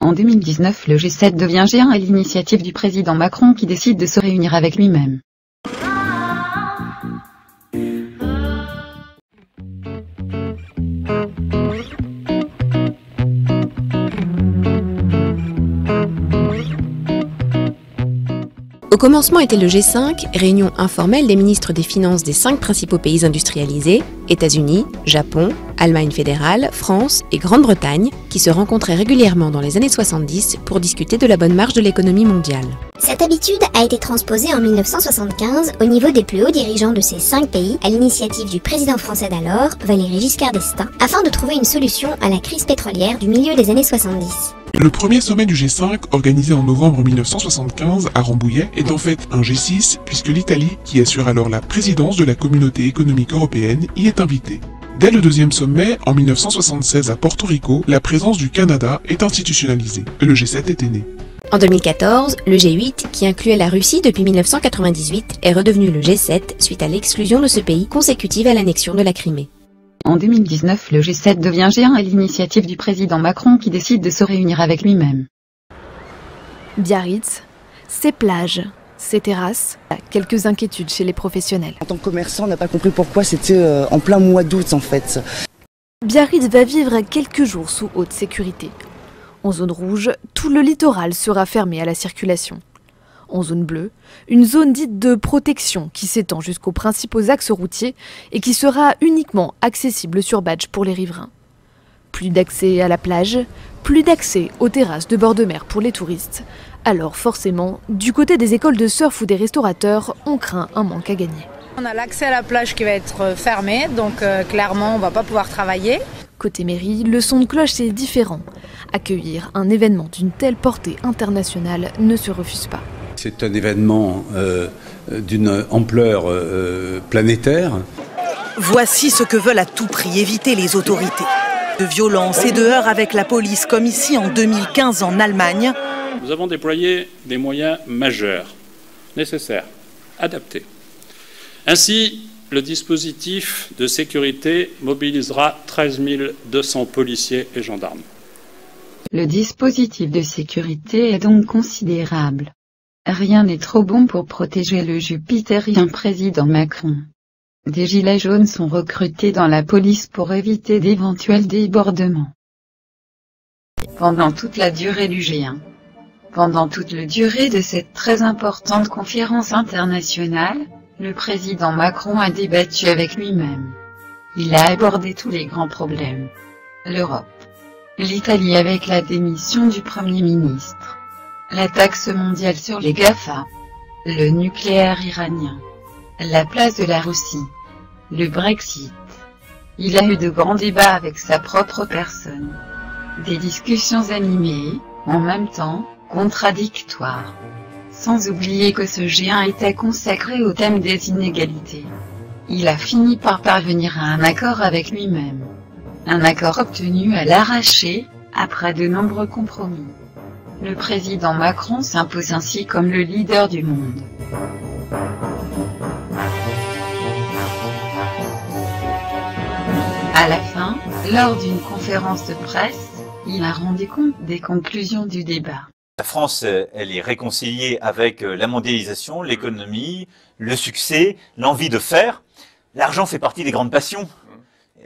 En 2019, le G7 devient G1 à l'initiative du président Macron qui décide de se réunir avec lui-même. Au commencement était le G5, réunion informelle des ministres des Finances des 5 principaux pays industrialisés, États-Unis, Japon, Allemagne fédérale, France et Grande-Bretagne, qui se rencontraient régulièrement dans les années 70 pour discuter de la bonne marche de l'économie mondiale. Cette habitude a été transposée en 1975 au niveau des plus hauts dirigeants de ces 5 pays, à l'initiative du président français d'alors, Valéry Giscard d'Estaing, afin de trouver une solution à la crise pétrolière du milieu des années 70. Le premier sommet du G5, organisé en novembre 1975 à Rambouillet, est en fait un G6 puisque l'Italie, qui assure alors la présidence de la Communauté économique européenne, y est invitée. Dès le deuxième sommet, en 1976 à Porto Rico, la présence du Canada est institutionnalisée. Le G7 était né. En 2014, le G8, qui incluait la Russie depuis 1998, est redevenu le G7 suite à l'exclusion de ce pays consécutive à l'annexion de la Crimée. En 2019, le G7 devient G1 à l'initiative du président Macron qui décide de se réunir avec lui-même. Biarritz, ses plages, ses terrasses, quelques inquiétudes chez les professionnels. En tant que commerçant, on n'a pas compris pourquoi c'était en plein mois d'août en fait. Biarritz va vivre quelques jours sous haute sécurité. En zone rouge, tout le littoral sera fermé à la circulation. En zone bleue, une zone dite de protection qui s'étend jusqu'aux principaux axes routiers et qui sera uniquement accessible sur badge pour les riverains. Plus d'accès à la plage, plus d'accès aux terrasses de bord de mer pour les touristes. Alors forcément, du côté des écoles de surf ou des restaurateurs, on craint un manque à gagner. On a l'accès à la plage qui va être fermé, donc clairement on ne va pas pouvoir travailler. Côté mairie, le son de cloche est différent. Accueillir un événement d'une telle portée internationale ne se refuse pas. C'est un événement d'une ampleur planétaire. Voici ce que veulent à tout prix éviter les autorités. De violence et de heurts avec la police, comme ici en 2015 en Allemagne. Nous avons déployé des moyens majeurs, nécessaires, adaptés. Ainsi, le dispositif de sécurité mobilisera 13 200 policiers et gendarmes. Le dispositif de sécurité est donc considérable. Rien n'est trop bon pour protéger le jupitérien président Macron. Des gilets jaunes sont recrutés dans la police pour éviter d'éventuels débordements. Pendant toute la durée du G1. Pendant toute la durée de cette très importante conférence internationale, le président Macron a débattu avec lui-même. Il a abordé tous les grands problèmes. L'Europe. L'Italie avec la démission du Premier ministre. La taxe mondiale sur les GAFA. Le nucléaire iranien. La place de la Russie. Le Brexit. Il a eu de grands débats avec sa propre personne. Des discussions animées, en même temps, contradictoires. Sans oublier que ce G1 était consacré au thème des inégalités. Il a fini par parvenir à un accord avec lui-même. Un accord obtenu à l'arraché, après de nombreux compromis. Le président Macron s'impose ainsi comme le leader du monde. À la fin, lors d'une conférence de presse, il a rendu compte des conclusions du débat. La France, elle est réconciliée avec la mondialisation, l'économie, le succès, l'envie de faire. L'argent fait partie des grandes passions,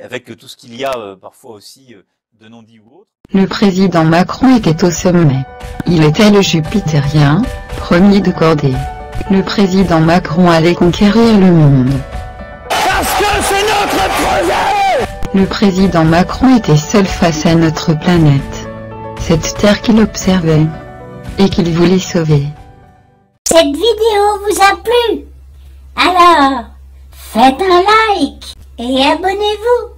avec tout ce qu'il y a parfois aussi de non-dit ou autre. Le président Macron était au sommet. Il était le jupitérien, premier de cordée. Le président Macron allait conquérir le monde. Parce que c'est notre projet! Le président Macron était seul face à notre planète. Cette terre qu'il observait. Et qu'il voulait sauver. Cette vidéo vous a plu? Alors, faites un like et abonnez-vous.